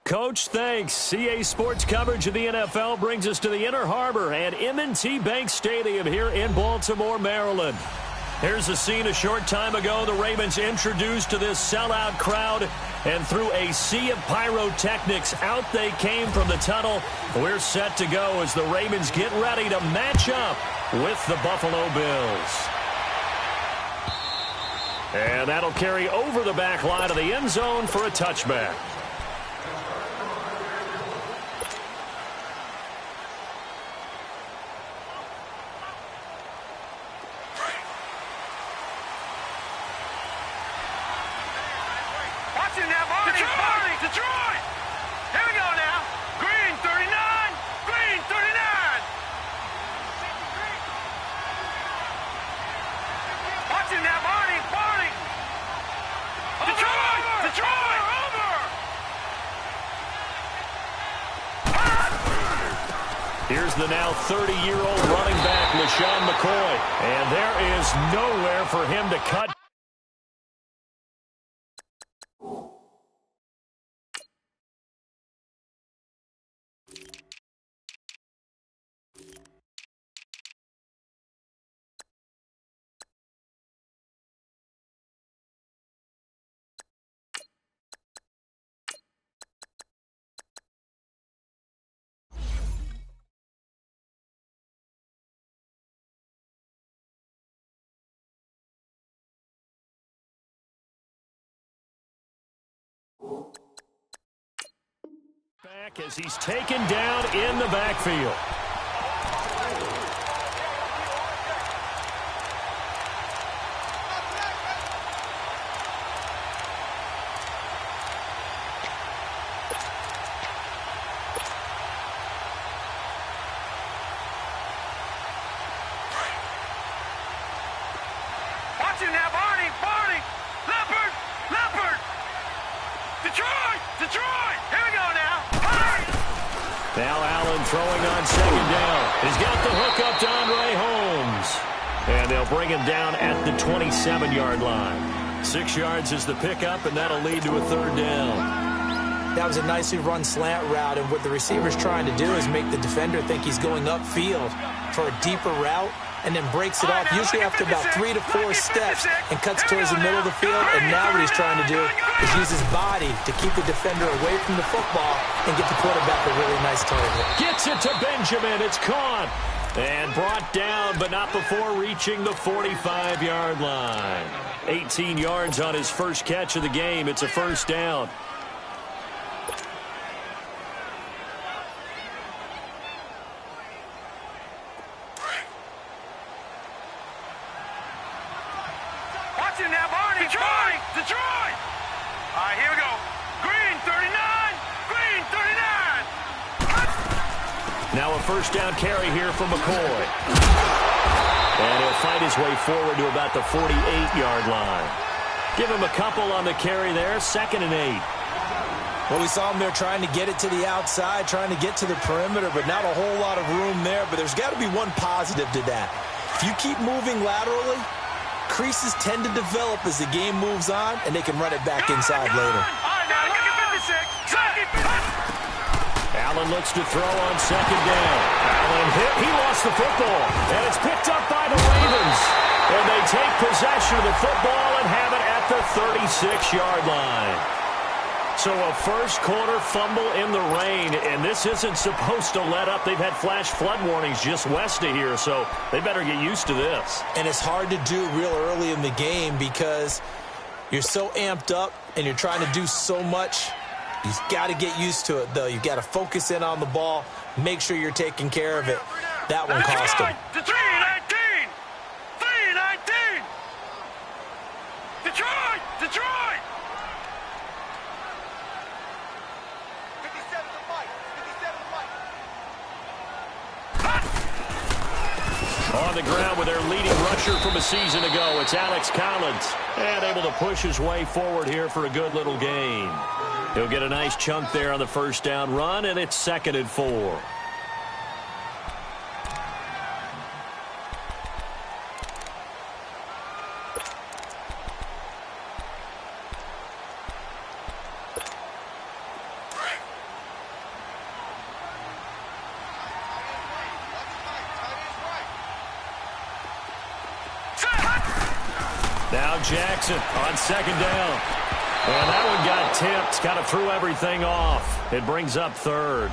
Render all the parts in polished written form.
Coach, thanks. CA Sports coverage of the NFL brings us to the Inner Harbor and M&T Bank Stadium here in Baltimore, Maryland. Here's a scene a short time ago. The Ravens introduced to this sellout crowd, and through a sea of pyrotechnics, out they came from the tunnel. We're set to go as the Ravens get ready to match up with the Buffalo Bills. And that'll carry over the back line of the end zone for a touchback. Detroit! Here we go now. Green 39. Green 39. Watching now, Barney. Detroit! Over! Here's the now 30-year-old running back, LaShawn McCoy. And there is nowhere for him to cut. Back as he's taken down in the backfield. Watching now, Barney. Leopard. Detroit. Here we go now. Now Allen throwing on second down. He's got the hook up to Andre Holmes. And they'll bring him down at the 27-yard line. 6 yards is the pickup, and that'll lead to a third down. That was a nicely run slant route, and what the receiver's trying to do is make the defender think he's going upfield for a deeper route, and then breaks it off, usually after about 3 to 4 steps, and cuts towards the middle of the field. And now what he's trying to do is use his body to keep the defender away from the football and get the quarterback a really nice target. Gets it to Benjamin. It's caught and brought down, but not before reaching the 45-yard line. 18 yards on his first catch of the game. It's a first down. Now, Barney. Detroit. All right, here we go. Green 39. Now a first down carry here from McCoy. And he'll fight his way forward to about the 48-yard line. Give him a couple on the carry there. 2nd and 8. Well, we saw him there trying to get it to the outside, trying to get to the perimeter, but not a whole lot of room there. But there's got to be one positive to that. If you keep moving laterally, creases tend to develop as the game moves on, and they can run it back inside later. Allen looks to throw on second down. Allen hit. He lost the football, and it's picked up by the Ravens. And they take possession of the football and have it at the 36-yard line. So a first-quarter fumble in the rain, and this isn't supposed to let up. They've had flash flood warnings just west of here, so they better get used to this. And it's hard to do real early in the game because you're so amped up and you're trying to do so much. You've got to get used to it, though. You've got to focus in on the ball, make sure you're taking care of it. That one cost him. 3-19! Detroit! On the ground with their leading rusher from a season ago, it's Alex Collins. And able to push his way forward here for a good little gain. He'll get a nice chunk there on the first down run, and it's 2nd and 4. Now Jackson on second down. And that one got tipped, kind of threw everything off. It brings up third.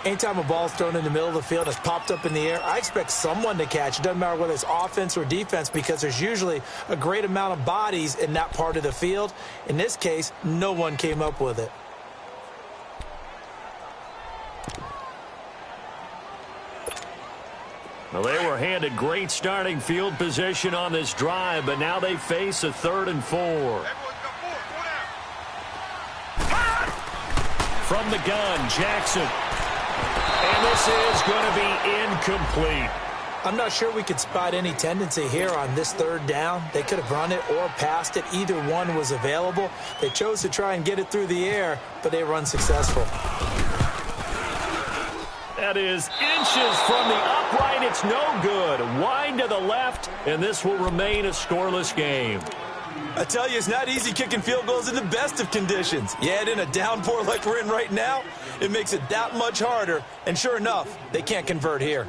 Anytime a ball's thrown in the middle of the field, it's popped up in the air, I expect someone to catch. It doesn't matter whether it's offense or defense, because there's usually a great amount of bodies in that part of the field. In this case, no one came up with it. Well, they were handed great starting field position on this drive, but now they face a 3rd and 4. From the gun, Jackson. And this is going to be incomplete. I'm not sure we could spot any tendency here on this 3rd down. They could have run it or passed it. Either one was available. They chose to try and get it through the air, but they were unsuccessful. That is inches from the upright. It's no good. Wide to the left, and this will remain a scoreless game. I tell you, it's not easy kicking field goals in the best of conditions. You add in a downpour like we're in right now, it makes it that much harder. And sure enough, they can't convert here.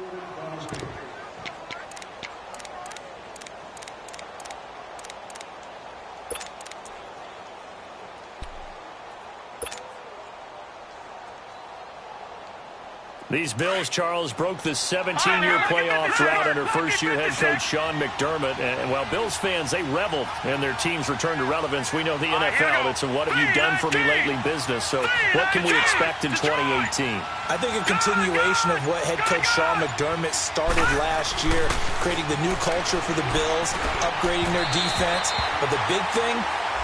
These Bills, Charles, broke the 17-year playoff drought under first-year head coach Sean McDermott. And while Bills fans, they revel in their team's return to relevance, we know the NFL, it's a what have you done for me lately business. So what can we expect in 2018? I think a continuation of what head coach Sean McDermott started last year, creating the new culture for the Bills, upgrading their defense. But the big thing,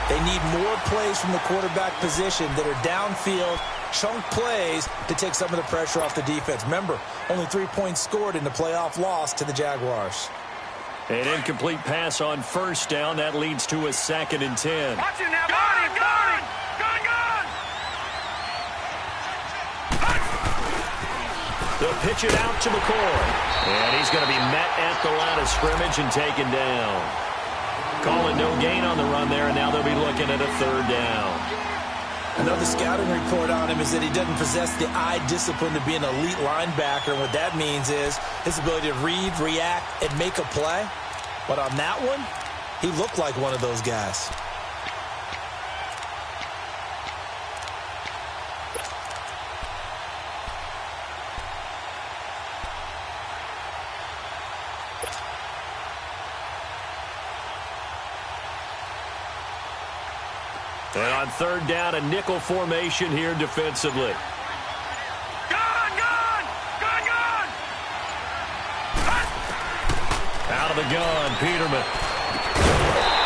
they need more plays from the quarterback position that are downfield, chunk plays to take some of the pressure off the defense. Remember, only 3 points scored in the playoff loss to the Jaguars. An incomplete pass on first down. That leads to a 2nd and 10. Watch it now, gun! They'll pitch it out to McCoy. And he's going to be met at the line of scrimmage and taken down. Calling no gain on the run there, and now they'll be looking at a 3rd down. Another scouting report on him is that he doesn't possess the eye discipline to be an elite linebacker. And what that means is his ability to read, react, and make a play. But on that one, he looked like one of those guys. And on 3rd down, a nickel formation here defensively. Gun! Out of the gun, Peterman.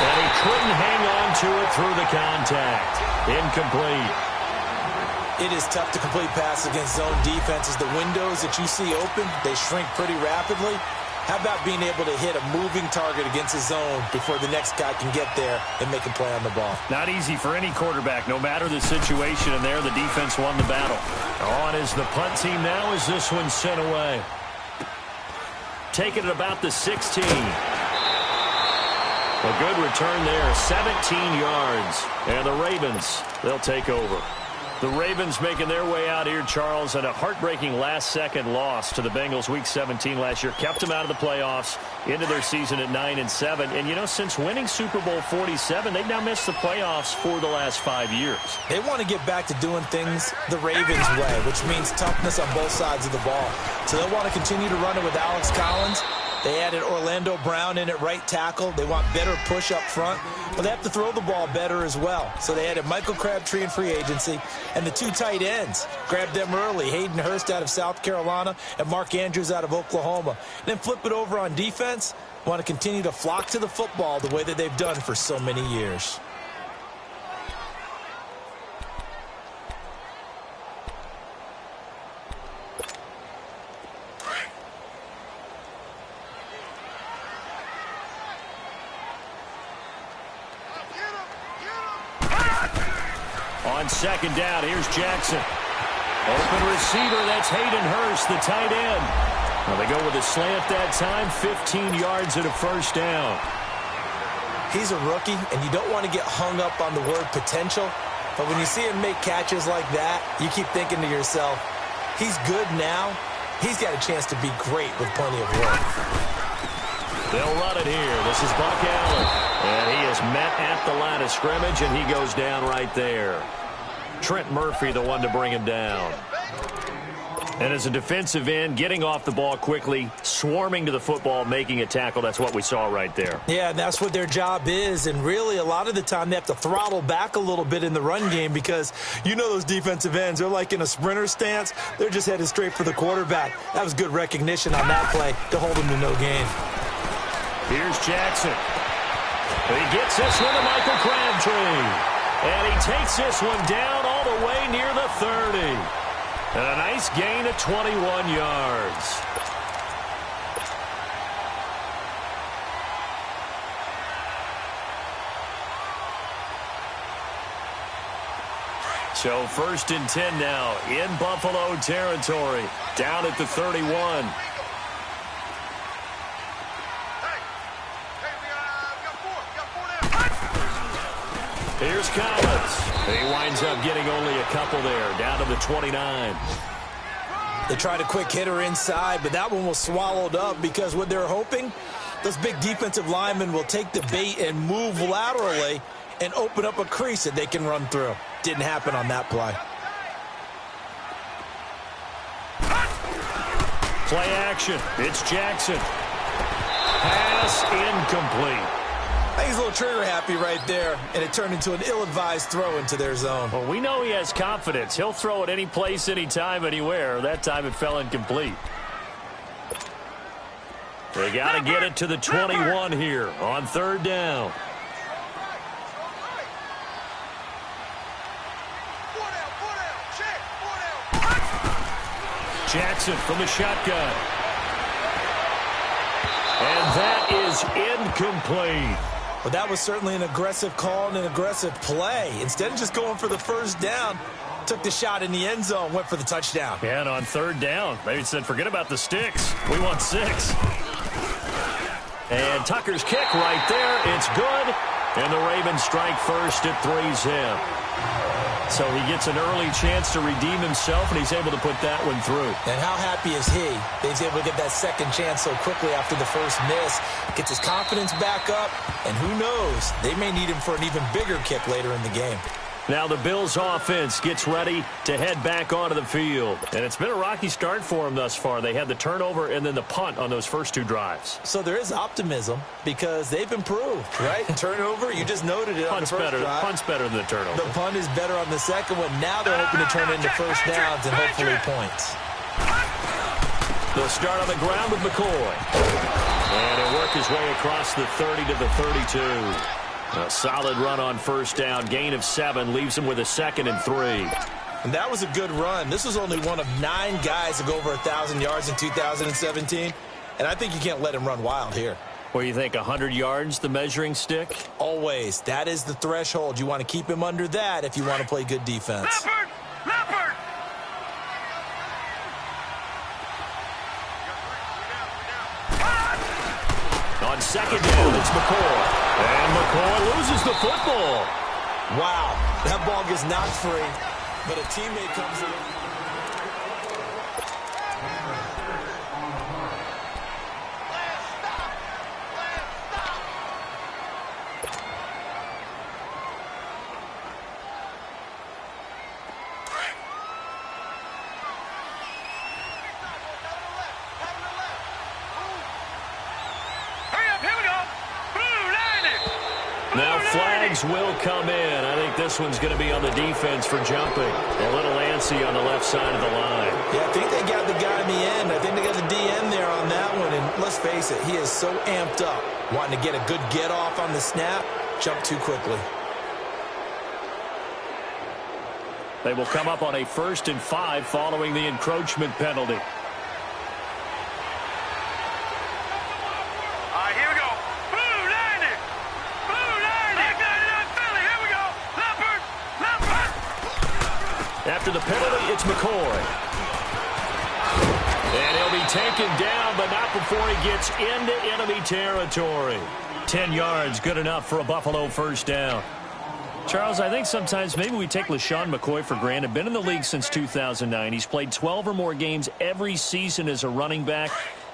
And he couldn't hang on to it through the contact. Incomplete. It is tough to complete passes against zone defenses. The windows that you see open, they shrink pretty rapidly. How about being able to hit a moving target against a zone before the next guy can get there and make a play on the ball? Not easy for any quarterback, no matter the situation. And there, the defense won the battle. On is the punt team now as this one's sent away. Taking it about the 16. A good return there, 17 yards. And the Ravens, they'll take over. The Ravens making their way out here, Charles, and a heartbreaking last-second loss to the Bengals Week 17 last year. Kept them out of the playoffs into their season at 9-7. And, you know, since winning Super Bowl 47, they've now missed the playoffs for the last 5 years. They want to get back to doing things the Ravens way, which means toughness on both sides of the ball. So they'll want to continue to run it with Alex Collins. They added Orlando Brown in at right tackle. They want better push up front, but they have to throw the ball better as well. So they added Michael Crabtree in free agency, and the 2 tight ends. Grabbed them early. Hayden Hurst out of South Carolina and Mark Andrews out of Oklahoma. And then flip it over on defense. Want to continue to flock to the football the way that they've done for so many years. On 2nd down, here's Jackson. Open receiver, that's Hayden Hurst, the tight end. Well, they go with a slant that time, 15 yards and a 1st down. He's a rookie, and you don't want to get hung up on the word potential. But when you see him make catches like that, you keep thinking to yourself, he's good now. He's got a chance to be great with plenty of work. They'll run it here. This is Buck Allen. And he is met at the line of scrimmage, and he goes down right there. Trent Murphy, the one to bring him down. And as a defensive end, getting off the ball quickly, swarming to the football, making a tackle, that's what we saw right there. Yeah, that's what their job is. And really, a lot of the time, they have to throttle back a little bit in the run game because you know those defensive ends, they're like in a sprinter stance. They're just headed straight for the quarterback. That was good recognition on that play to hold him to no gain. Here's Jackson. He gets this one to Michael Crabtree. And he takes this one down all the way near the 30. And a nice gain of 21 yards. So 1st and 10 now in Buffalo territory. Down at the 31. Here's Collins. He winds up getting only a couple there, down to the 29. They tried a quick hitter inside, but that one was swallowed up because what they're hoping, those big defensive linemen will take the bait and move laterally and open up a crease that they can run through. Didn't happen on that play. Play action. It's Jackson. Pass incomplete. I think he's a little trigger happy right there, and it turned into an ill-advised throw into their zone. Well, we know he has confidence. He'll throw it any place, anytime, anywhere. That time it fell incomplete. They got to get it to the 21 here on 3rd down. Jackson from the shotgun. And that is incomplete. But that was certainly an aggressive call and an aggressive play. Instead of just going for the 1st down, took the shot in the end zone, went for the touchdown. Yeah, and on 3rd down, they said, forget about the sticks. We want 6. And Tucker's kick right there. It's good. And the Ravens strike first. It 3's him. So he gets an early chance to redeem himself, and he's able to put that one through. And how happy is he that he's able to get that second chance so quickly after the first miss? Gets his confidence back up, and who knows, they may need him for an even bigger kick later in the game. Now the Bills offense gets ready to head back onto the field. And it's been a rocky start for them thus far. They had the turnover and then the punt on those first 2 drives. So there is optimism because they've improved, right? Turnover, you just noted it on the first drive. Punt's better than the turnover. The punt is better on the second one. Now they're hoping to turn it into first downs and hopefully points. They'll start on the ground with McCoy. And he'll work his way across the 30 to the 32. A solid run on 1st down. Gain of 7 leaves him with a 2nd and 3. And that was a good run. This was only one of 9 guys to go over 1,000 yards in 2017. And I think you can't let him run wild here. What do you think, 100 yards, the measuring stick? Always. That is the threshold. You want to keep him under that if you want to play good defense. Leopard! Leopard! On 2nd down, it's McCoy. And McCoy loses the football. Wow, that ball gets knocked free, but a teammate comes in. Now flags will come in. I think this one's going to be on the defense for jumping. A little antsy on the left side of the line. Yeah, I think they got the guy in the end. I think they got the DN there on that one. And let's face it, he is so amped up, wanting to get a good get off on the snap, jump too quickly. They will come up on a 1st and 5 following the encroachment penalty. After the penalty, it's McCoy. And he'll be taken down, but not before he gets into enemy territory. 10 yards, good enough for a Buffalo 1st down. Charles, I think sometimes maybe we take LaShawn McCoy for granted. Been in the league since 2009. He's played 12 or more games every season as a running back.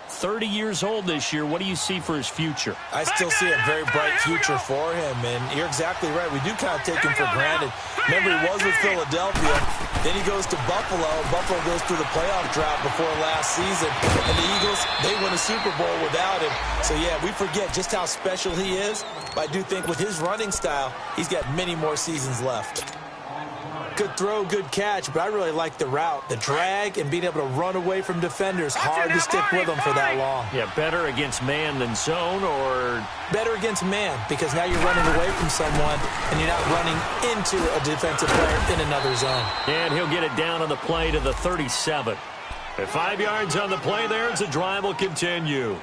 30 years old this year. What do you see for his future? I still see a very bright future for him, and you're exactly right. We do kind of take him for granted. Remember, he was with Philadelphia, then he goes to Buffalo. Buffalo goes through the playoff drought before last season, and the Eagles, they win a Super Bowl without him. So, yeah, we forget just how special he is, but I do think with his running style, he's got many more seasons left. Good throw, good catch, but I really like the route. The drag and being able to run away from defenders, hard to stick with them for that long. Yeah, better against man than zone, or? Better against man, because now you're running away from someone and you're not running into a defensive player in another zone. And he'll get it down on the play to the 37. At 5 yards on the play there, as the drive will continue.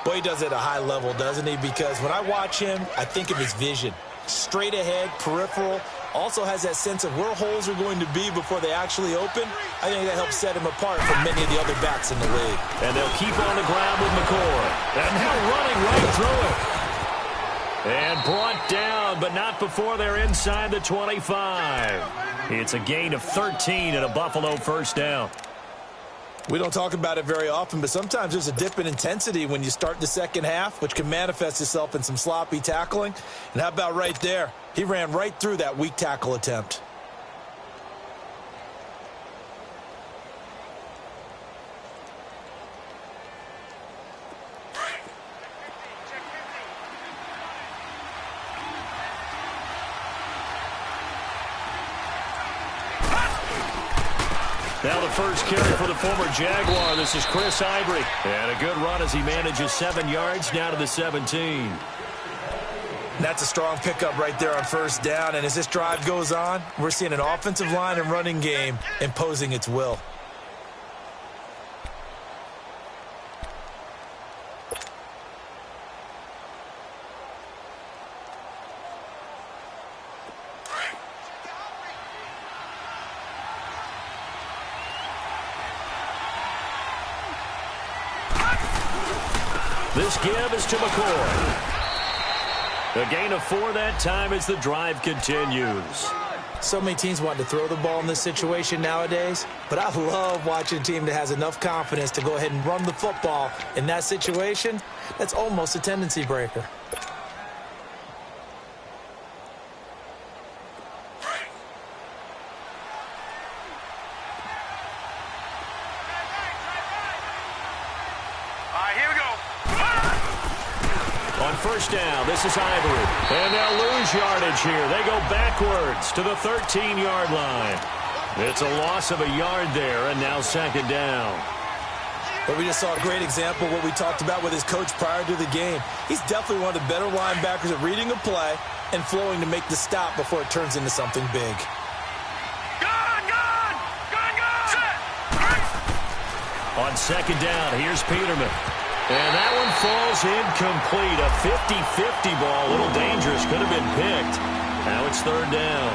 Boy, he does it at a high level, doesn't he? Because when I watch him, I think of his vision. Straight ahead, peripheral. Also has that sense of where holes are going to be before they actually open. I think that helps set him apart from many of the other backs in the league. And they'll keep on the ground with McCoy. And now running right through it. And brought down, but not before they're inside the 25. It's a gain of 13 and a Buffalo first down. We don't talk about it very often, but sometimes there's a dip in intensity when you start the second half, which can manifest itself in some sloppy tackling. And how about right there? He ran right through that weak tackle attempt. Now the first carry for the former Jaguar. This is Chris Ivory. And a good run as he manages 7 yards down to the 17. That's a strong pickup right there on first down. And as this drive goes on, we're seeing an offensive line and running game imposing its will. This give is to McCoy. A gain of 4 that time as the drive continues. So many teams want to throw the ball in this situation nowadays, but I love watching a team that has enough confidence to go ahead and run the football in that situation. That's almost a tendency breaker. First down, this is Ivory. And they'll lose yardage here. They go backwards to the 13-yard line. It's a loss of a yard there, and now second down. But we just saw a great example of what we talked about with his coach prior to the game. He's definitely one of the better linebackers at reading a play and flowing to make the stop before it turns into something big. On second down, here's Peterman. And that one falls incomplete. A 50-50 ball. A little dangerous. Could have been picked. Now it's third down.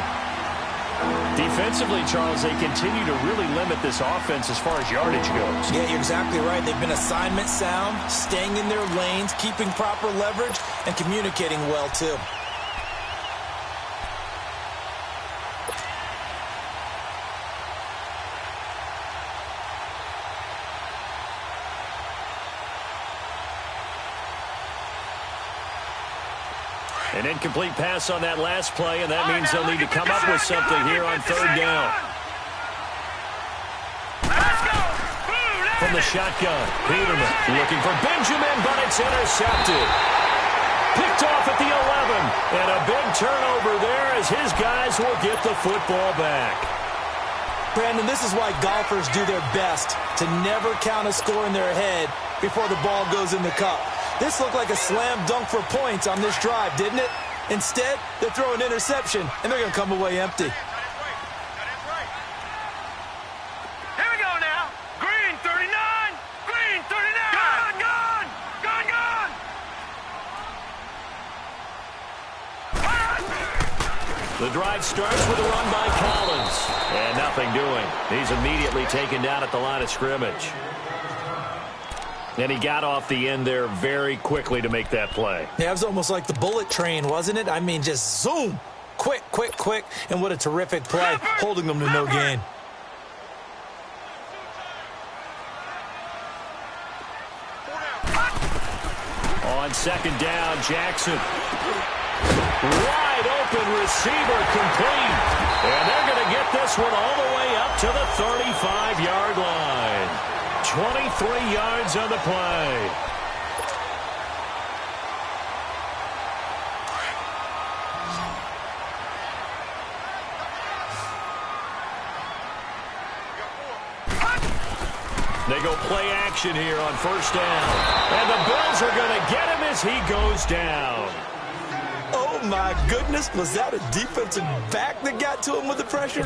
Defensively, Charles, they continue to really limit this offense as far as yardage goes. Yeah, you're exactly right. They've been assignment sound, staying in their lanes, keeping proper leverage, and communicating well, too. An incomplete pass on that last play, and that means they'll need to come up with something here on third down. From the shotgun, Peterman looking for Benjamin, but it's intercepted. Picked off at the 11, and a big turnover there as his guys will get the football back. Brandon, this is why golfers do their best to never count a score in their head before the ball goes in the cup. This looked like a slam dunk for points on this drive, didn't it? Instead, they throw an interception, and they're going to come away empty. Here we go now. Green 39. Green 39. Gone, gone. Gone, gone. The drive starts with a run by Collins. And nothing doing. He's immediately taken down at the line of scrimmage. And he got off the end there very quickly to make that play. Yeah, it was almost like the bullet train, wasn't it? I mean, just zoom. Quick, quick, quick. And what a terrific play, holding them to no gain. On second down, Jackson. Wide open receiver complete. And they're going to get this one all the way up to the 35-yard line. 23 yards on the play. They go play action here on first down. And the Bills are going to get him as he goes down. Oh, my goodness. Was that a defensive back that got to him with the pressure?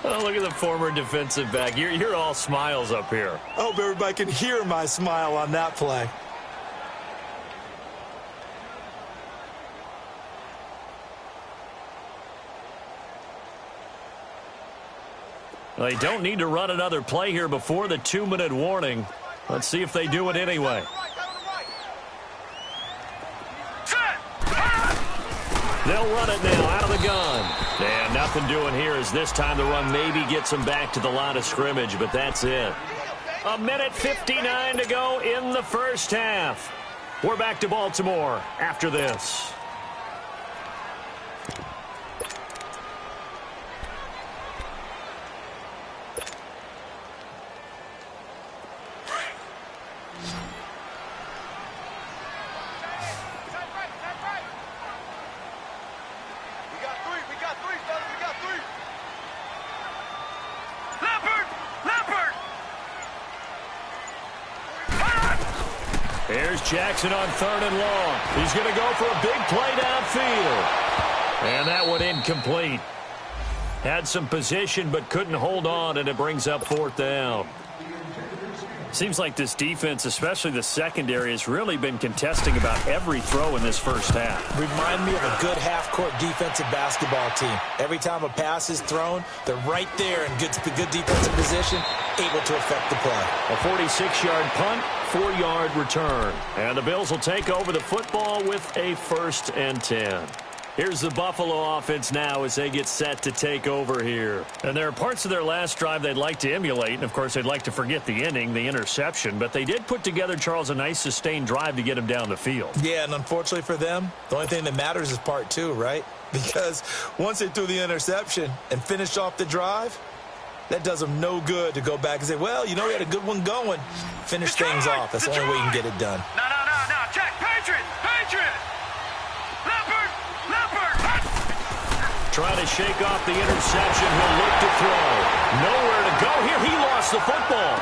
Oh, look at the former defensive back. You're all smiles up here. I hope everybody can hear my smile on that play. They don't need to run another play here before the 2-minute warning. Let's see if they do it anyway. They'll run it now out of the gun. And nothing doing here as this time the run maybe gets them back to the line of scrimmage, but that's it. 1:59 to go in the first half. We're back to Baltimore after this. Here's Jackson on 3rd and long. He's going to go for a big play downfield. And that one incomplete. Had some position but couldn't hold on, and it brings up 4th down. Seems like this defense, especially the secondary, has really been contesting about every throw in this first half. Remind me of a good half-court defensive basketball team. Every time a pass is thrown, they're right there in good defensive position, able to affect the play. A 46-yard punt, 4-yard return. And the Bills will take over the football with a 1st and 10. Here's the Buffalo offense now as they get set to take over here. And there are parts of their last drive they'd like to emulate. And, of course, they'd like to forget the inning, the interception. But they did put together, Charles, a nice sustained drive to get him down the field. Yeah, and unfortunately for them, the only thing that matters is part 2, right? Because once they threw the interception and finished off the drive, that does them no good to go back and say, well, you know, we had a good one going. Finish things off. That's the only way you can get it done. No. Check. Patriot. Trying to shake off the interception. He'll look to throw. Nowhere to go here. He lost the football.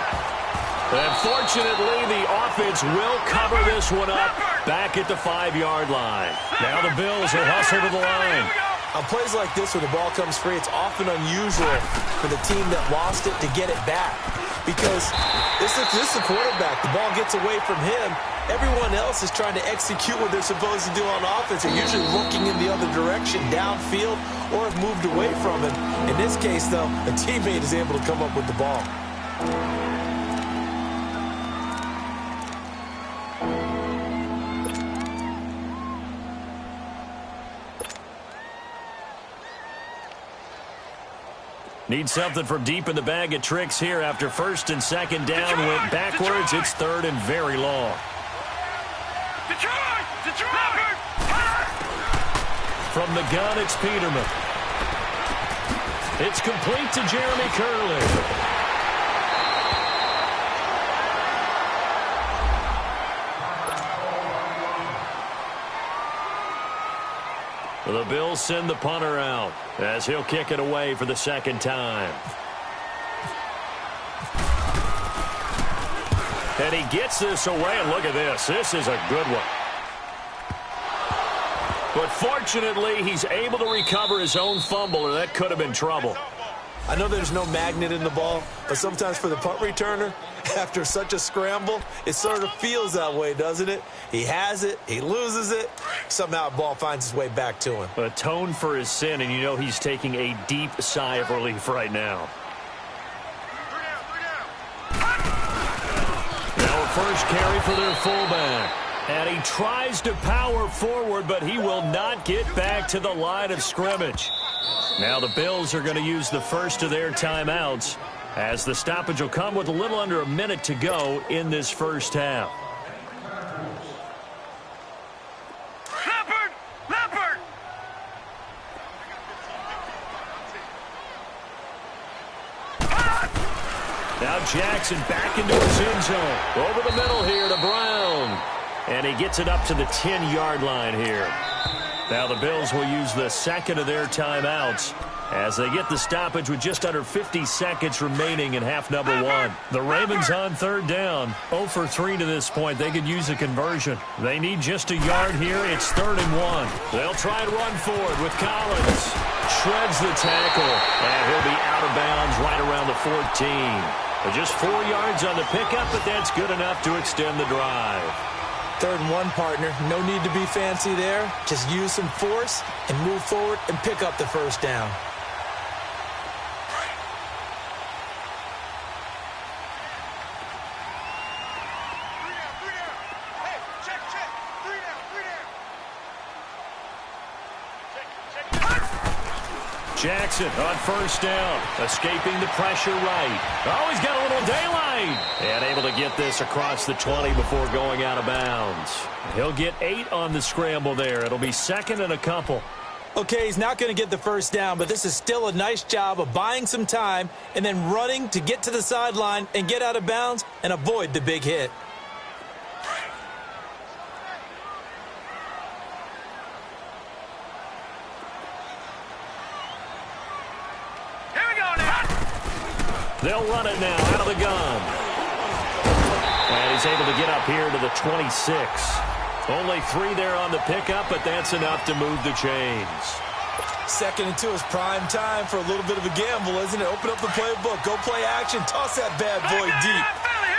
And fortunately, the offense will cover this one up back at the 5-yard line. Now the Bills will hustle to the line. On plays like this where the ball comes free, it's often unusual for the team that lost it to get it back. Because this is the quarterback. The ball gets away from him. Everyone else is trying to execute what they're supposed to do on offense. They're usually looking in the other direction, downfield, or have moved away from him. In this case, though, a teammate is able to come up with the ball. Need something from deep in the bag of tricks here after 1st and 2nd down. Went backwards. It's 3rd and very long. From the gun, it's Peterman. It's complete to Jeremy Curley. The Bills send the punter out as he'll kick it away for the 2nd time. And he gets this away, and look at this. This is a good one. But fortunately, he's able to recover his own fumble, or that could have been trouble. I know there's no magnet in the ball, but sometimes for the punt returner, after such a scramble, it sort of feels that way, doesn't it? He has it, he loses it, somehow the ball finds its way back to him. Atone for his sin, and you know he's taking a deep sigh of relief right now. Now a first carry for their fullback. And he tries to power forward, but he will not get back to the line of scrimmage. Now the Bills are going to use the first of their timeouts as the stoppage will come with a little under a minute to go in this first half. Now Jackson back into his end zone. Over the middle here to Brown. And he gets it up to the 10-yard line here. Now the Bills will use the second of their timeouts as they get the stoppage with just under 50 seconds remaining in half number one. The Ravens on third down. 0 for 3 to this point. They could use a conversion. They need just a yard here. It's 3rd and 1. They'll try and run forward with Collins. Shreds the tackle, and he'll be out of bounds right around the 14. Just 4 yards on the pickup, but that's good enough to extend the drive. 3rd and 1, partner. No need to be fancy there. Just use some force and move forward and pick up the first down. Jackson on first down, escaping the pressure right. Oh, he's got a little daylight. And able to get this across the 20 before going out of bounds. He'll get 8 on the scramble there. It'll be 2nd and a couple. Okay, he's not going to get the first down, but this is still a nice job of buying some time and then running to get to the sideline and get out of bounds and avoid the big hit. They'll run it now out of the gun. And he's able to get up here to the 26. Only 3 there on the pickup, but that's enough to move the chains. 2nd and 2 is prime time for a little bit of a gamble, isn't it? Open up the playbook, go play action, toss that bad boy deep.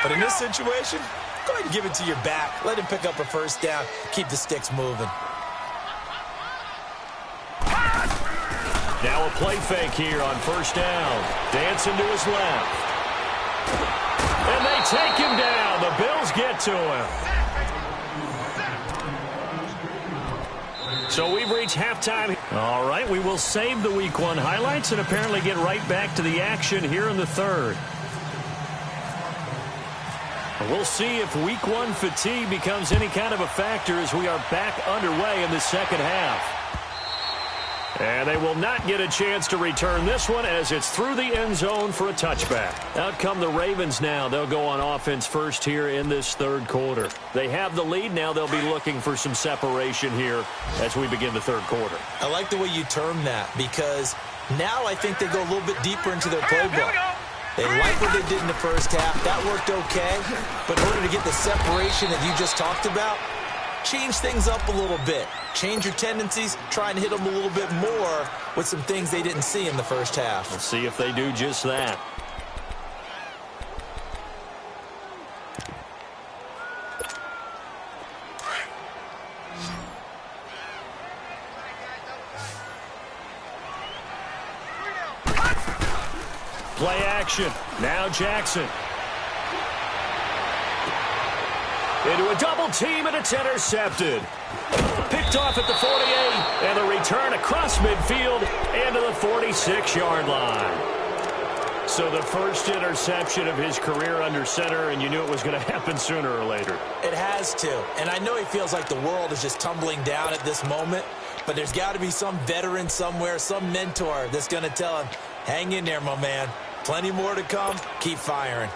But in this situation, go ahead and give it to your back. Let him pick up a first down. Keep the sticks moving. Now a play fake here on first down. Dancing to his left. And they take him down. The Bills get to him. So we've reached halftime. All right, we will save the Week 1 highlights and apparently get right back to the action here in the 3rd. We'll see if Week 1 fatigue becomes any kind of a factor as we are back underway in the 2nd half. And they will not get a chance to return this one as it's through the end zone for a touchback. Out come the Ravens now. They'll go on offense first here in this 3rd quarter. They have the lead. Now they'll be looking for some separation here as we begin the 3rd quarter. I like the way you term that because now I think they go a little bit deeper into their playbook. They like what they did in the first half. That worked okay. But in order to get the separation that you just talked about, change things up a little bit. Change your tendencies. Try and hit them a little bit more with some things they didn't see in the first half. We'll see if they do just that. Play action. Now Jackson. Into a double team, and it's intercepted. Picked off at the 48, and the return across midfield into the 46-yard line. So the first interception of his career under center, and you knew it was going to happen sooner or later. It has to, and I know he feels like the world is just tumbling down at this moment, but there's got to be some veteran somewhere, some mentor that's going to tell him, hang in there, my man. Plenty more to come. Keep firing.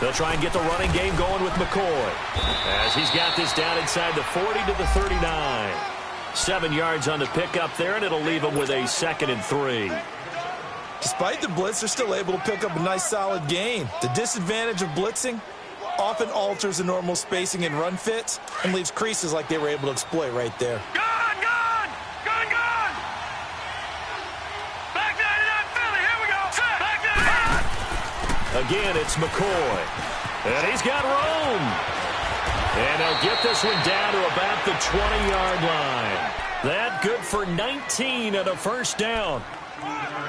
They'll try and get the running game going with McCoy as he's got this down inside the 40 to the 39. 7 yards on the pickup there, and it'll leave him with a 2nd and 3. Despite the blitz, they're still able to pick up a nice solid gain. The disadvantage of blitzing often alters the normal spacing and run fits and leaves creases like they were able to exploit right there. Gone! Back 99 Philly, here we go! Back 99! Again, it's McCoy. And he's got room. And they'll get this one down to about the 20-yard line. That good for 19 and a first down.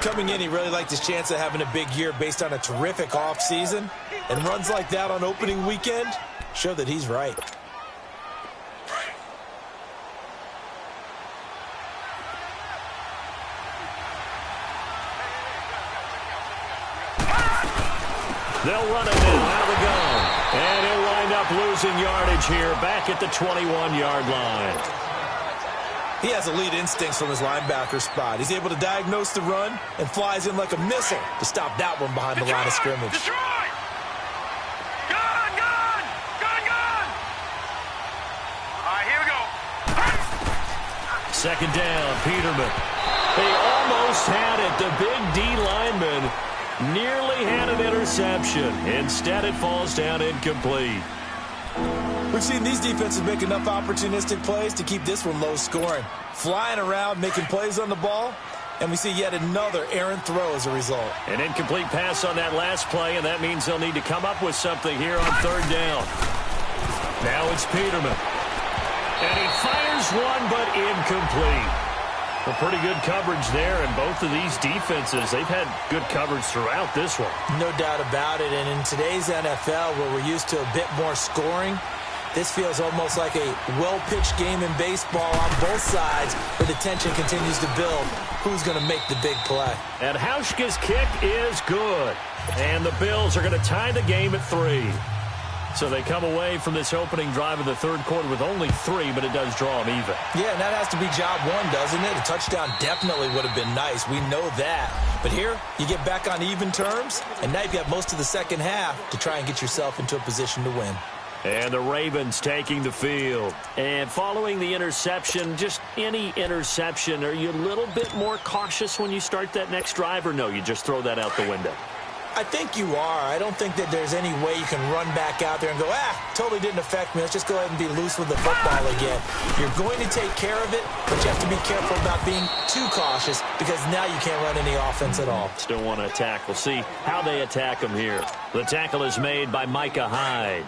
Coming in, he really liked his chance of having a big year based on a terrific offseason. And runs like that on opening weekend show that he's right. They'll run it now out of the gun. And he'll wind up losing yardage here back at the 21-yard line. He has elite instincts from his linebacker spot. He's able to diagnose the run and flies in like a missile to stop that one behind the line of scrimmage. Detroit! Gun, gun! Gun, gun! All right, here we go. Second down, Peterman. They almost had it. The big D lineman nearly had an interception. Instead, it falls down incomplete. We've seen these defenses make enough opportunistic plays to keep this one low scoring. Flying around, making plays on the ball, and we see yet another errant throw as a result. An incomplete pass on that last play, and that means they'll need to come up with something here on third down. Now it's Peterman. And he fires one, but incomplete. A pretty good coverage there, and both of these defenses, they've had good coverage throughout this one. No doubt about it, and in today's NFL, where we're used to a bit more scoring, this feels almost like a well-pitched game in baseball on both sides, where the tension continues to build. Who's going to make the big play? And Hauschka's kick is good. And the Bills are going to tie the game at 3. So they come away from this opening drive of the third quarter with only 3, but it does draw them even. Yeah, and that has to be job one, doesn't it? A touchdown definitely would have been nice. We know that. But here, you get back on even terms, and now you've got most of the second half to try and get yourself into a position to win. And the Ravens taking the field. And following the interception, just any interception, are you a little bit more cautious when you start that next drive, or no, you just throw that out the window? I think you are. I don't think that there's any way you can run back out there and go, totally didn't affect me. Let's just go ahead and be loose with the football again. You're going to take care of it, but you have to be careful about being too cautious because now you can't run any offense at all. Still want to attack. We'll see how they attack them here. The tackle is made by Micah Hyde.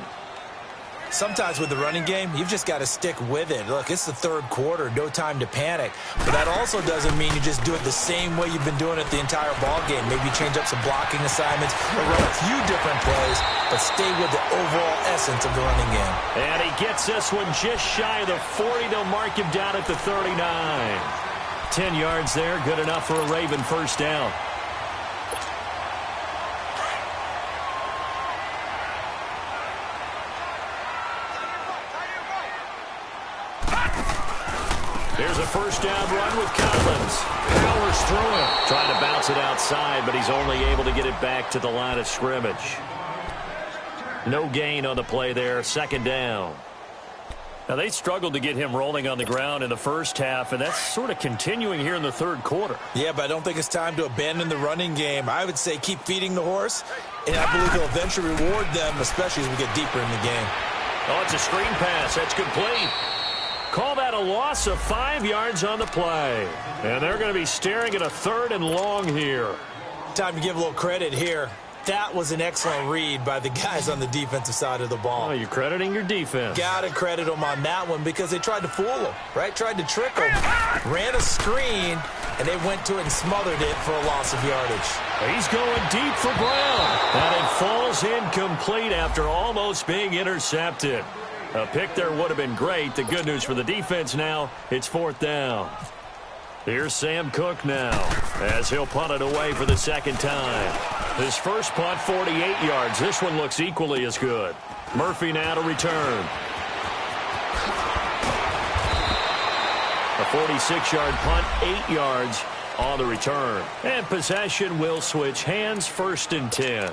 Sometimes with the running game, you've just got to stick with it. Look, it's the third quarter, no time to panic. But that also doesn't mean you just do it the same way you've been doing it the entire ball game. Maybe change up some blocking assignments or run a few different plays, but stay with the overall essence of the running game. And he gets this one just shy of the 40. They'll mark him down at the 39. 10 yards there, good enough for a Raven first down. Here's a first down run with Collins. Powers through him. Trying to bounce it outside, but he's only able to get it back to the line of scrimmage. No gain on the play there. Second down. Now, they struggled to get him rolling on the ground in the first half, and that's sort of continuing here in the third quarter. Yeah, but I don't think it's time to abandon the running game. I would say keep feeding the horse, and I believe he'll eventually reward them, especially as we get deeper in the game. Oh, it's a screen pass. That's complete. Call that a loss of 5 yards on the play. And they're going to be staring at a third and long here. Time to give a little credit here. That was an excellent read by the guys on the defensive side of the ball. Oh, you're crediting your defense. Got to credit them on that one because they tried to fool him, right? Tried to trick him. Ran a screen, and they went to it and smothered it for a loss of yardage. He's going deep for Brown. And it falls incomplete after almost being intercepted. A pick there would have been great. The good news for the defense now, it's fourth down. Here's Sam Cook now as he'll punt it away for the second time. His first punt, 48 yards. This one looks equally as good. Murphy now to return. A 46-yard punt, 8 yards on the return. And possession will switch hands, first and 10.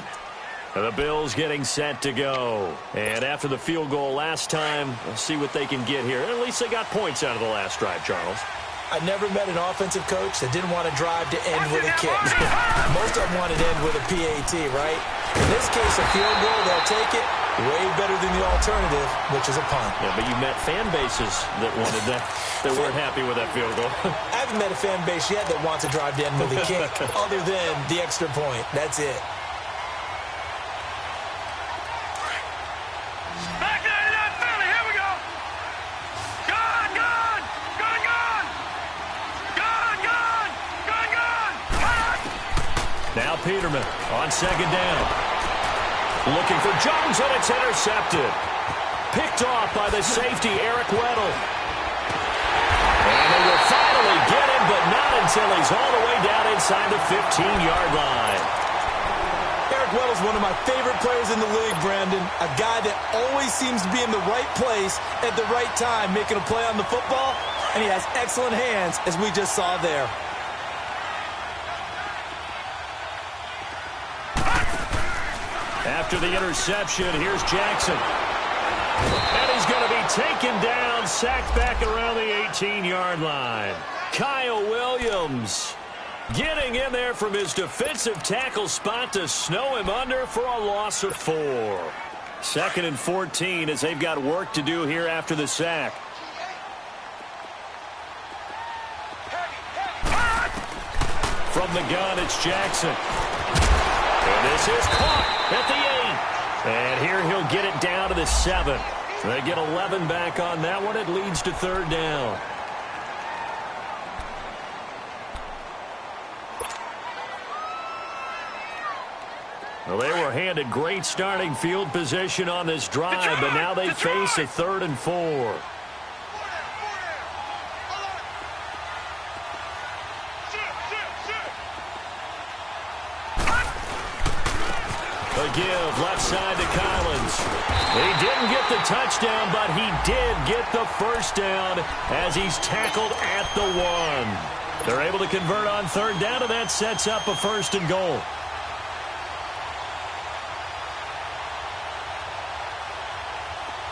The Bills getting set to go. And after the field goal last time, we'll see what they can get here. At least they got points out of the last drive, Charles. I never met an offensive coach that didn't want to drive to end with a kick. Most of them wanted to end with a PAT, right? In this case, a field goal, they'll take it. Way better than the alternative, which is a punt. Yeah, but you met fan bases that wanted that, that weren't happy with that field goal. I haven't met a fan base yet that wants to drive to end with a kick other than the extra point. That's it. Now Peterman on second down. Looking for Jones, and it's intercepted. Picked off by the safety, Eric Weddle. And they will finally get him, but not until he's all the way down inside the 15-yard line. Eric Well is one of my favorite players in the league, Brandon. A guy that always seems to be in the right place at the right time, making a play on the football, and he has excellent hands, as we just saw there. After the interception, here's Jackson. And he's going to be taken down, sacked back around the 18-yard line. Kyle Williams getting in there from his defensive tackle spot to snow him under for a loss of 4. 2nd and 14 as they've got work to do here after the sack. From the gun, it's Jackson. And this is caught at the 8. And here he'll get it down to the 7. They get 11 back on that one. It leads to 3rd down. Well, they were handed great starting field position on this drive, but now they face a 3rd and 4. A give left side to Collins. He didn't get the touchdown, but he did get the first down as he's tackled at the 1. They're able to convert on 3rd down, and that sets up a 1st and goal.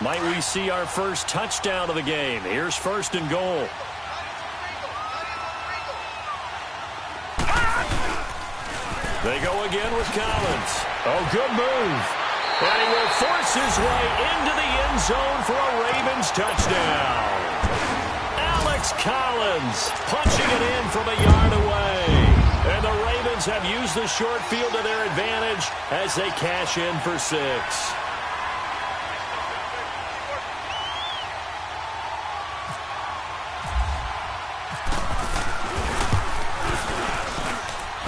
Might we see our first touchdown of the game? Here's 1st and goal. They go again with Collins. Oh, good move. And he will force his way into the end zone for a Ravens touchdown. Alex Collins punching it in from a yard away. And the Ravens have used the short field to their advantage as they cash in for 6.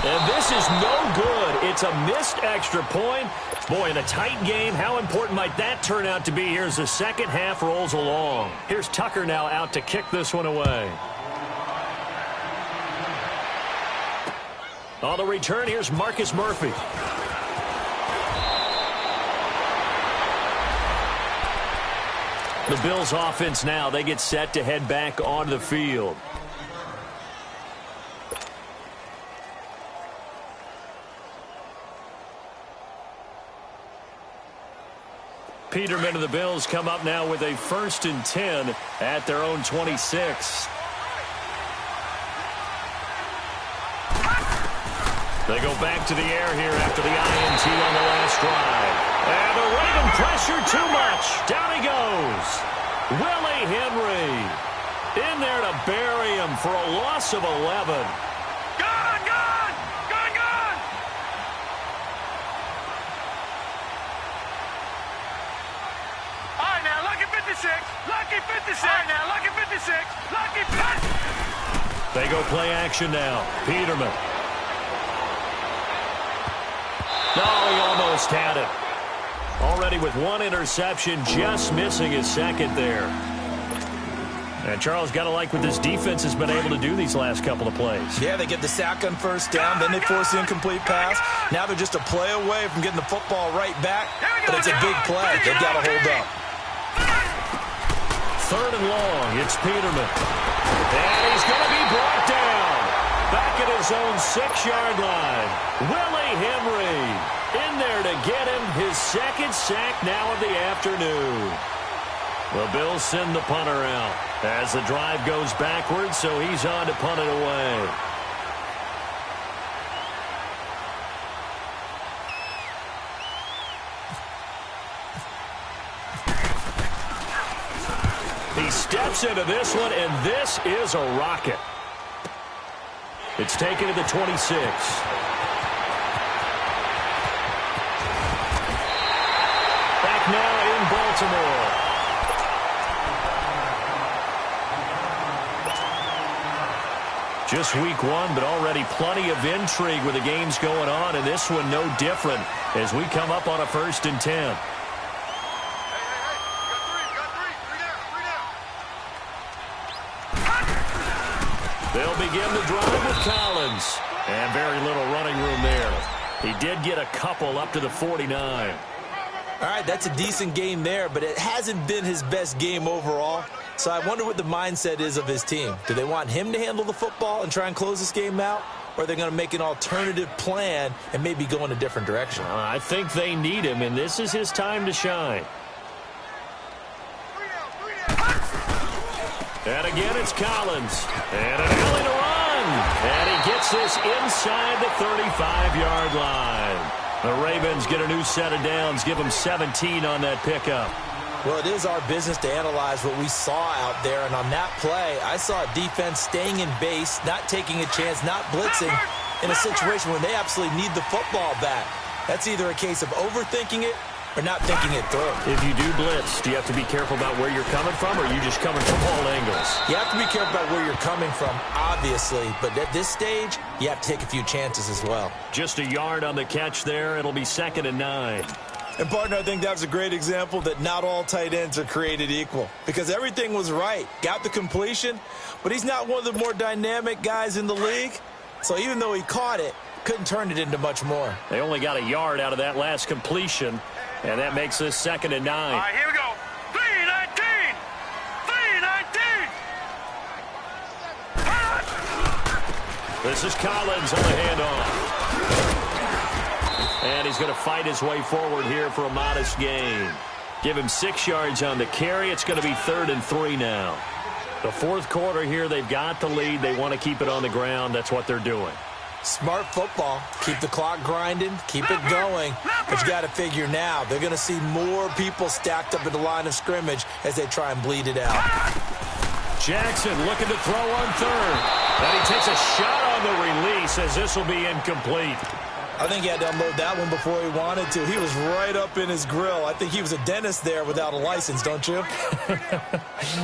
And this is no good. It's a missed extra point. Boy, in a tight game, how important might that turn out to be here as the second half rolls along? Here's Tucker now out to kick this one away. On the return, here's Marcus Murphy. The Bills offense now, they get set to head back onto the field. Peterman and the Bills come up now with a 1st and 10 at their own 26. They go back to the air here after the INT on the last drive. And the Raven pressure too much. Down he goes. Willie Henry in there to bury him for a loss of 11. Lucky 56. Right now, lucky 56. Lucky 50. They go play action now. Peterman. No, he almost had it. Already with 1 interception, just missing his 2nd there. And Charles, got to like what this defense has been able to do these last couple of plays. Yeah, they get the sack on 1st down, then they force the incomplete pass. Now they're just a play away from getting the football right back, but it's a big play. They've got to hold up. 3rd and long, it's Peterman. And he's going to be brought down. Back at his own 6-yard line. Willie Henry in there to get him his 2nd sack now of the afternoon. The Bills send the punter out as the drive goes backwards, so he's on to punt it away. He steps into this one, and this is a rocket. It's taken to the 26. Back now in Baltimore. Just week 1, but already plenty of intrigue with the games going on, and this one no different as we come up on a 1st and 10. They'll begin the drive with Collins. And very little running room there. He did get a couple up to the 49. All right, that's a decent game there, but it hasn't been his best game overall. So I wonder what the mindset is of his team. Do they want him to handle the football and try and close this game out? Or are they going to make an alternative plan and maybe go in a different direction? I think they need him, and this is his time to shine. And again, it's Collins. And an alley to run. And he gets this inside the 35-yard line. The Ravens get a new set of downs, give them 17 on that pickup. Well, it is our business to analyze what we saw out there, and on that play, I saw defense staying in base, not taking a chance, not blitzing, in a situation where they absolutely need the football back. That's either a case of overthinking it or not thinking it through. If you do blitz, do you have to be careful about where you're coming from, or are you just coming from all angles? You have to be careful about where you're coming from, obviously, but at this stage, you have to take a few chances as well. Just a yard on the catch there. It'll be 2nd and 9. And, partner, I think that was a great example that not all tight ends are created equal, because everything was right. Got the completion, but he's not one of the more dynamic guys in the league. So even though he caught it, couldn't turn it into much more. They only got a yard out of that last completion, and that makes this 2nd and 9. All right, here we go. 3-19. 3-19. This is Collins on the handoff. And he's going to fight his way forward here for a modest gain. Give him 6 yards on the carry. It's going to be 3rd and 3 now. The fourth quarter here, they've got the lead. They want to keep it on the ground. That's what they're doing. Smart football. Keep the clock grinding. Keep it going. But you got to figure now, they're going to see more people stacked up at the line of scrimmage as they try and bleed it out. Jackson looking to throw on 3rd. And he takes a shot on the release as this will be incomplete. I think he had to unload that one before he wanted to. He was right up in his grill. I think he was a dentist there without a license, don't you?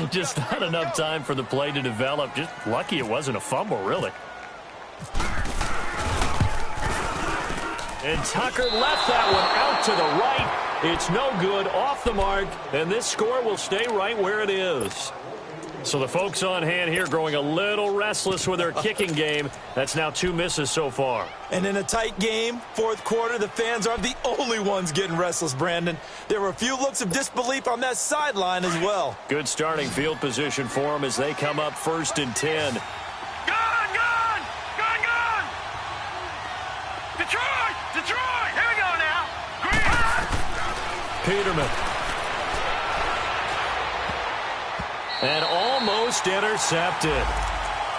Just not enough time for the play to develop. Just lucky it wasn't a fumble, really. And Tucker left that one out to the right. It's no good, off the mark, and this score will stay right where it is. So the folks on hand here growing a little restless with their kicking game. That's now 2 misses so far. And in a tight game, fourth quarter, the fans aren't the only ones getting restless, Brandon. There were a few looks of disbelief on that sideline as well. Good starting field position for them as they come up 1st and 10. Gone! Detroit! Detroit! Here we go now. Green! Peterman. And almost intercepted.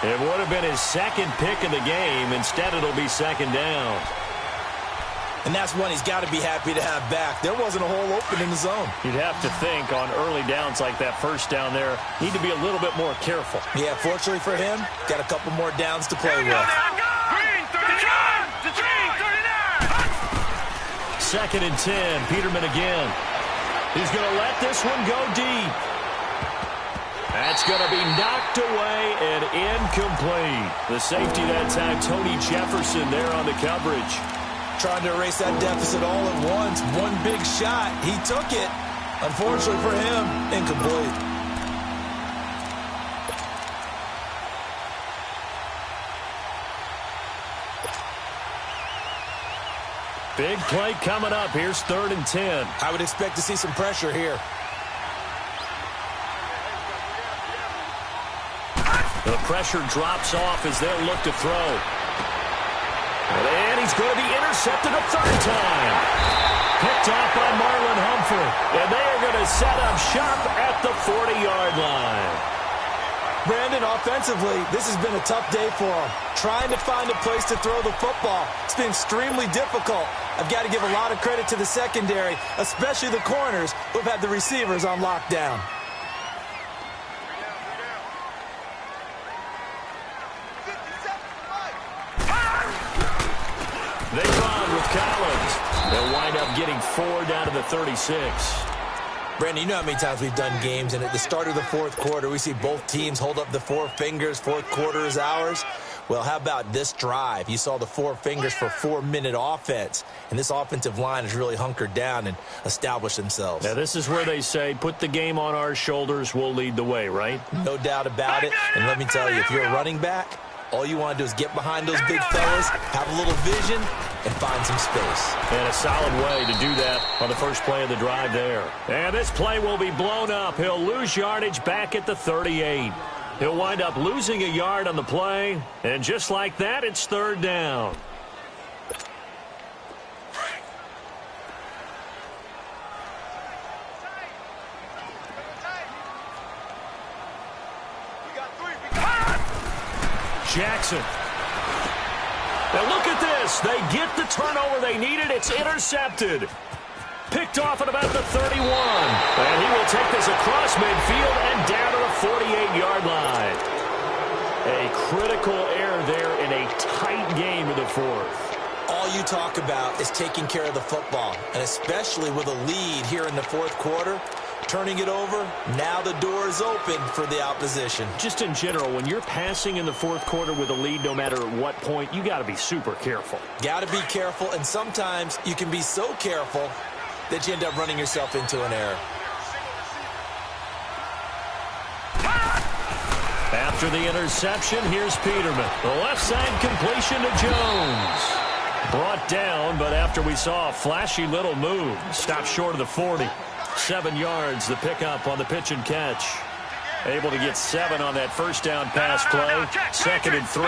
It would have been his 2nd pick of the game. Instead, it'll be 2nd down. And that's one he's got to be happy to have back. There wasn't a hole open in the zone. You'd have to think on early downs like that first down there, need to be a little bit more careful. Yeah, fortunately for him, got a couple more downs to play with. Green, 39! Green, 39! 2nd and 10. Peterman again. He's going to let this one go deep. That's going to be knocked away and incomplete. The safety that time, Tony Jefferson there on the coverage. Trying to erase that deficit all at once. One big shot. He took it. Unfortunately for him, incomplete. Big play coming up. Here's 3rd and 10. I would expect to see some pressure here. The pressure drops off as they'll look to throw. And he's going to be intercepted a 3rd time. Picked off by Marlon Humphrey. And they are going to set up shop at the 40-yard line. Brandon, offensively, this has been a tough day for him. Trying to find a place to throw the football. It's been extremely difficult. I've got to give a lot of credit to the secondary, especially the corners who've had the receivers on lockdown. They run with Collins. They'll wind up getting 4 down to the 36. Brandon, you know how many times we've done games, and at the start of the fourth quarter, we see both teams hold up the 4 fingers, fourth quarter is ours. Well, how about this drive? You saw the 4 fingers for 4-minute offense, and this offensive line has really hunkered down and established themselves. Now, this is where they say, put the game on our shoulders, we'll lead the way, right? No doubt about it, and let me tell you, if you're a running back, All you want to do is get behind those big fellas, have a little vision, and find some space. And a solid way to do that on the first play of the drive there. And this play will be blown up. He'll lose yardage back at the 38. He'll wind up losing a yard on the play, and just like that, it's third down. Jackson. Now look at this. They get the turnover they needed. It's intercepted. Picked off at about the 31. And he will take this across midfield and down to the 48-yard line. A critical error there in a tight game in the fourth. All you talk about is taking care of the football, and especially with a lead here in the fourth quarter. Turning it over, now the door is open for the opposition. Just in general, when you're passing in the fourth quarter with a lead, no matter at what point, you got to be super careful. Got to be careful, and sometimes you can be so careful that you end up running yourself into an error. After the interception, here's Peterman. The left side completion to Jones. Brought down, but after we saw a flashy little move, stopped short of the 40. 7 yards, the pickup on the pitch and catch. Able to get 7 on that first down pass play. Second and 3.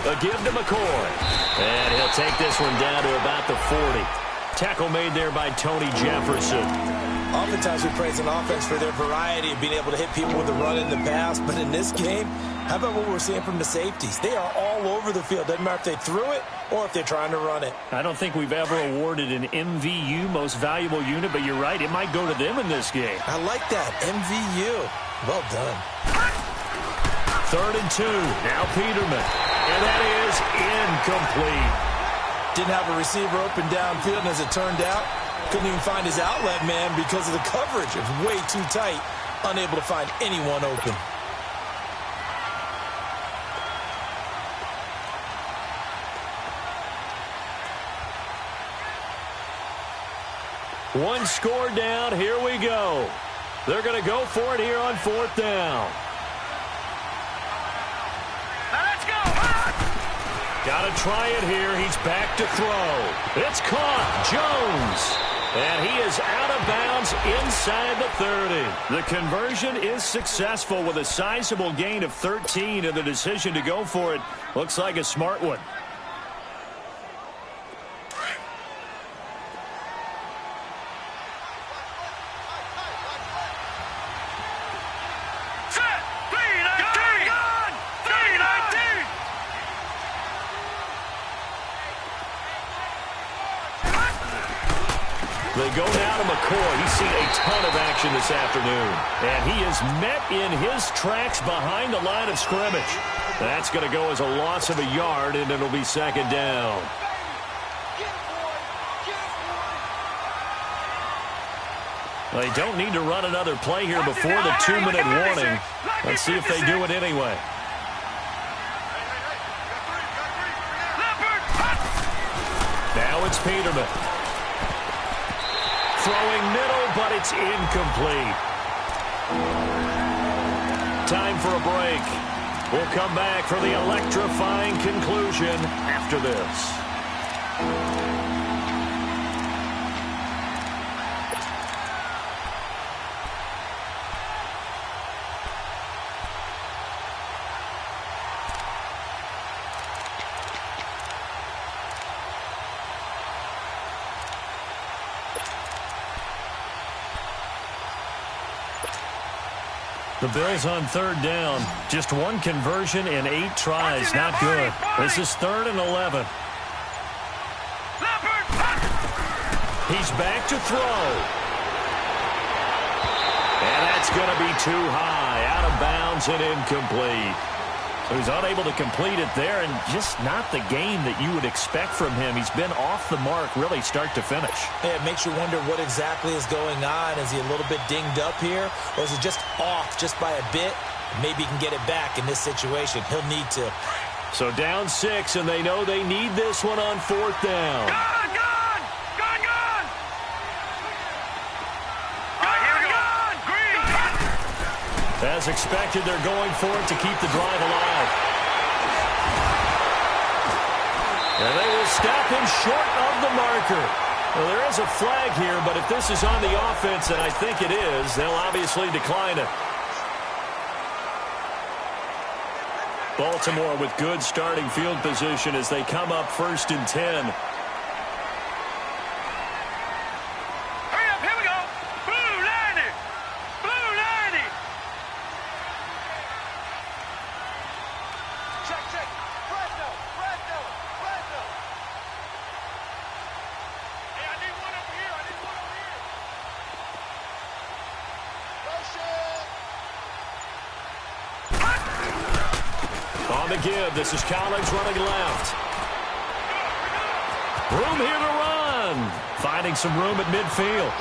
A give to McCoy. And he'll take this one down to about the 40. Tackle made there by Tony Jefferson. Oftentimes we praise an offense for their variety of being able to hit people with a run in the pass. But in this game, how about what we're seeing from the safeties? They are all over the field. Doesn't matter if they threw it or if they're trying to run it. I don't think we've ever awarded an MVU, most valuable unit, but you're right, it might go to them in this game. I like that, MVU. Well done. Third and 2, now Peterman. And that is incomplete. Didn't have a receiver open downfield, and as it turned out, couldn't even find his outlet man because of the coverage. It was way too tight, unable to find anyone open. One score down. Here we go. They're going to go for it here on fourth down. Now let's go. Got to try it here. He's back to throw. It's caught. Jones. And he is out of bounds inside the 30. The conversion is successful with a sizable gain of 13, and the decision to go for it looks like a smart one. They go now to McCoy. He's seen a ton of action this afternoon. And he is met in his tracks behind the line of scrimmage. That's going to go as a loss of a yard, and it'll be second down. They don't need to run another play here before the 2-minute warning. Let's see if they do it anyway. Now it's Peterman. Throwing middle, but it's incomplete. Time for a break. We'll come back for the electrifying conclusion after this. The Bills on third down. Just one conversion in 8 tries. Not good. This is 3rd and 11. He's back to throw. And that's going to be too high. Out of bounds and incomplete. So he's unable to complete it there, and just not the game that you would expect from him. He's been off the mark really start to finish. Yeah, it makes you wonder what exactly is going on. Is he a little bit dinged up here, or is it just off just by a bit? Maybe he can get it back in this situation. He'll need to. So down 6, and they know they need this one on 4th down. Gone! as expected, they're going for it to keep the drive alive. And they will stop him short of the marker. Well, there is a flag here, but if this is on the offense, and I think it is, they'll obviously decline it. Baltimore with good starting field position as they come up 1st and 10. On the give, this is Collins running left. Room here to run. Finding some room at midfield.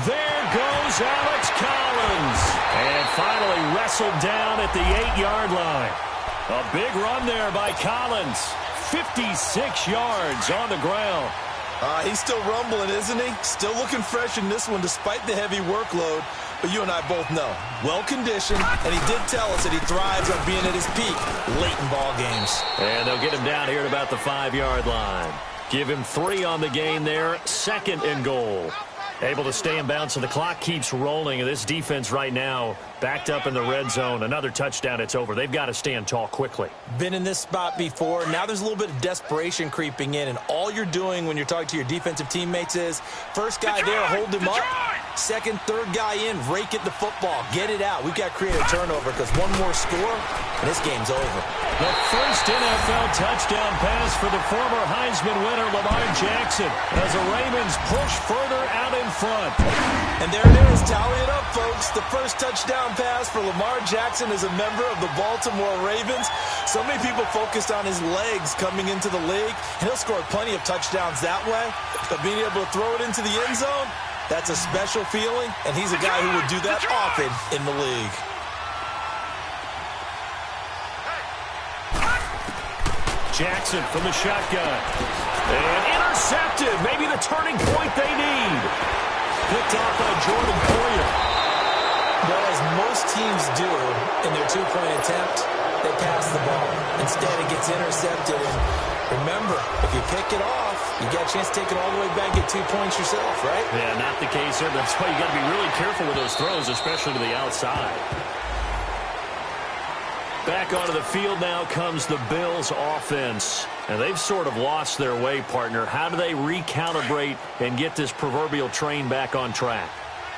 There goes Alex Collins. And finally wrestled down at the 8-yard line. A big run there by Collins. 56 yards on the ground. He's still rumbling, isn't he? Still looking fresh in this one despite the heavy workload. But you and I both know, well-conditioned, and he did tell us that he thrives on being at his peak late in ball games. And they'll get him down here at about the 5-yard line. Give him 3 on the gain there, 2nd and goal. Able to stay in bounds, so the clock keeps rolling. And this defense right now backed up in the red zone. Another touchdown, it's over. They've got to stand tall quickly. Been in this spot before. Now there's a little bit of desperation creeping in. And all you're doing when you're talking to your defensive teammates is, first guy there, hold him up. Second, third guy in, rake at the football. Get it out. We've got to create a turnover because one more score, and this game's over. The first NFL touchdown pass for the former Heisman winner, Lamar Jackson, as the Ravens push further out in front. And there it is. Tally it up, folks. The first touchdown pass for Lamar Jackson as a member of the Baltimore Ravens. So many people focused on his legs coming into the league, and he'll score plenty of touchdowns that way. But being able to throw it into the end zone, that's a special feeling, and he's a guy who would do that often in the league. Jackson from the shotgun. And intercepted. Maybe the turning point they need. Picked off by Jordan Poyer. Well, as most teams do in their two-point attempt, they pass the ball. Instead, it gets intercepted. And remember, if you pick it off, you got a chance to take it all the way back, get 2 points yourself, right? Yeah, not the case here. That's why you got to be really careful with those throws, especially to the outside. Back onto the field now comes the Bills offense. And they've sort of lost their way, partner. How do they recalibrate and get this proverbial train back on track?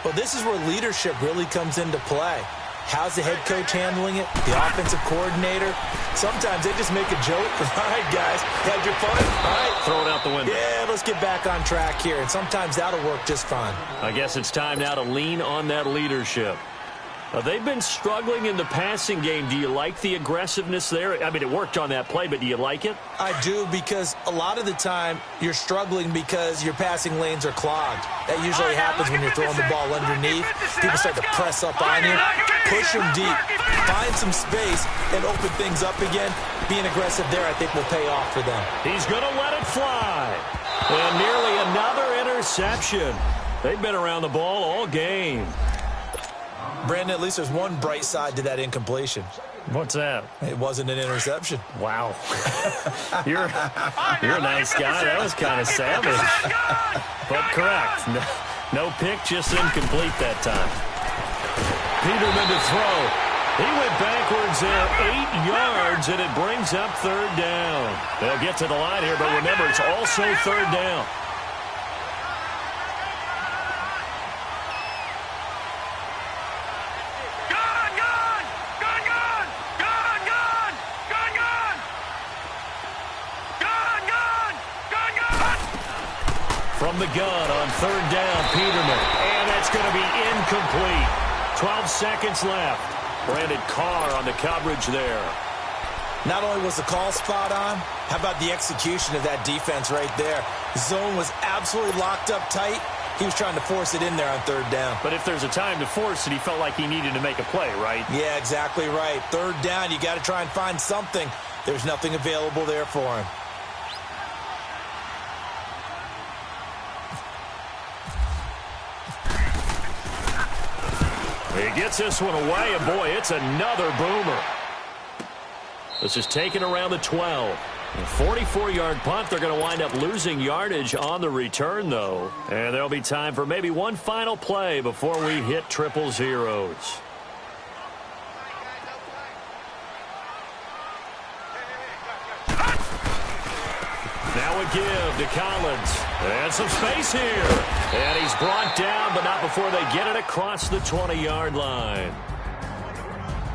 Well, this is where leadership really comes into play. How's the head coach handling it? The offensive coordinator? Sometimes they just make a joke. All right, guys, had your fun? All right. Throw it out the window. Yeah, let's get back on track here. And sometimes that'll work just fine. I guess it's time now to lean on that leadership. They've been struggling in the passing game. Do you like the aggressiveness there? I mean, it worked on that play, but do you like it? I do, because a lot of the time you're struggling because your passing lanes are clogged. That usually happens when you're throwing the ball underneath. People start to press up on you, push them deep, find some space, and open things up again. Being aggressive there, I think, will pay off for them. He's going to let it fly. And nearly another interception. They've been around the ball all game. Brandon, at least there's one bright side to that incompletion. What's that? It wasn't an interception. Wow. You're a nice guy. That was kind of savage. But correct. No pick, just incomplete that time. Peterman to throw. He went backwards there 8 yards, and it brings up 3rd down. They'll get to the line here, but remember, it's also 3rd down. From the gun on 3rd down, Peterman. And that's going to be incomplete. 12 seconds left. Brandon Carr on the coverage there. Not only was the call spot on, how about the execution of that defense right there? The zone was absolutely locked up tight. He was trying to force it in there on 3rd down. But if there's a time to force it, he felt like he needed to make a play, right? Yeah, exactly right. 3rd down, you got to try and find something. There's nothing available there for him. He gets this one away, and boy, it's another boomer. This is taken around the 12. A 44-yard punt. They're going to wind up losing yardage on the return, though. And there'll be time for maybe one final play before we hit triple zeros. Now a give to Collins. And some space here. And he's brought down, but not before they get it across the 20-yard line.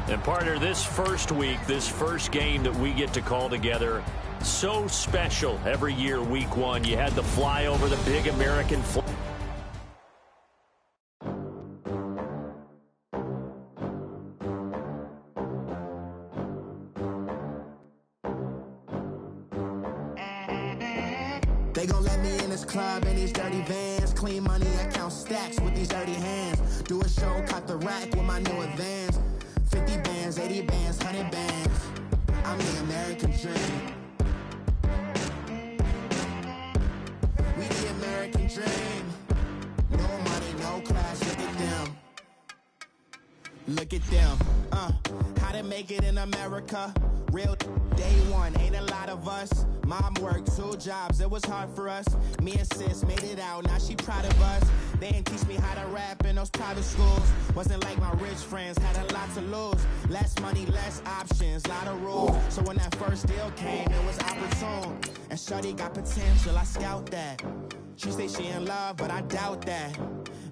And, partner, this first week, this first game that we get to call together, so special every year, week one. You had the flyover, the big American flag. They gon' let me in this club in these dirty vans. Clean money, I count stacks with these dirty hands. Do a show, caught the rack with my new advance. 50 bands, 80 bands, 100 bands. I'm the American dream. We the American dream. No money, no class, look at them. Look at them. How to make it in America. Real day one, ain't a lot of us. Mom worked 2 jobs, it was hard for us. Me and sis made it out, now she proud of us. They didn't teach me how to rap in those private schools. Wasn't like my rich friends, had a lot to lose. Less money, less options, lot of rules. So when that first deal came, it was opportune. And shorty got potential, I scout that. She say she in love, but I doubt that.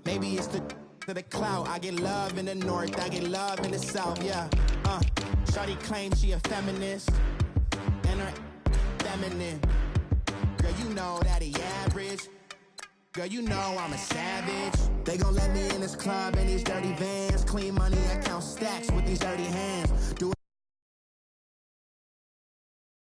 Maybe it's the clout. I get love in the north, I get love in the south, yeah. Shorty claims she a feminist, and her feminine. Girl, you know that he average. Girl, you know I'm a savage. They gon' let me in this club in these dirty vans. Clean money, I count stacks with these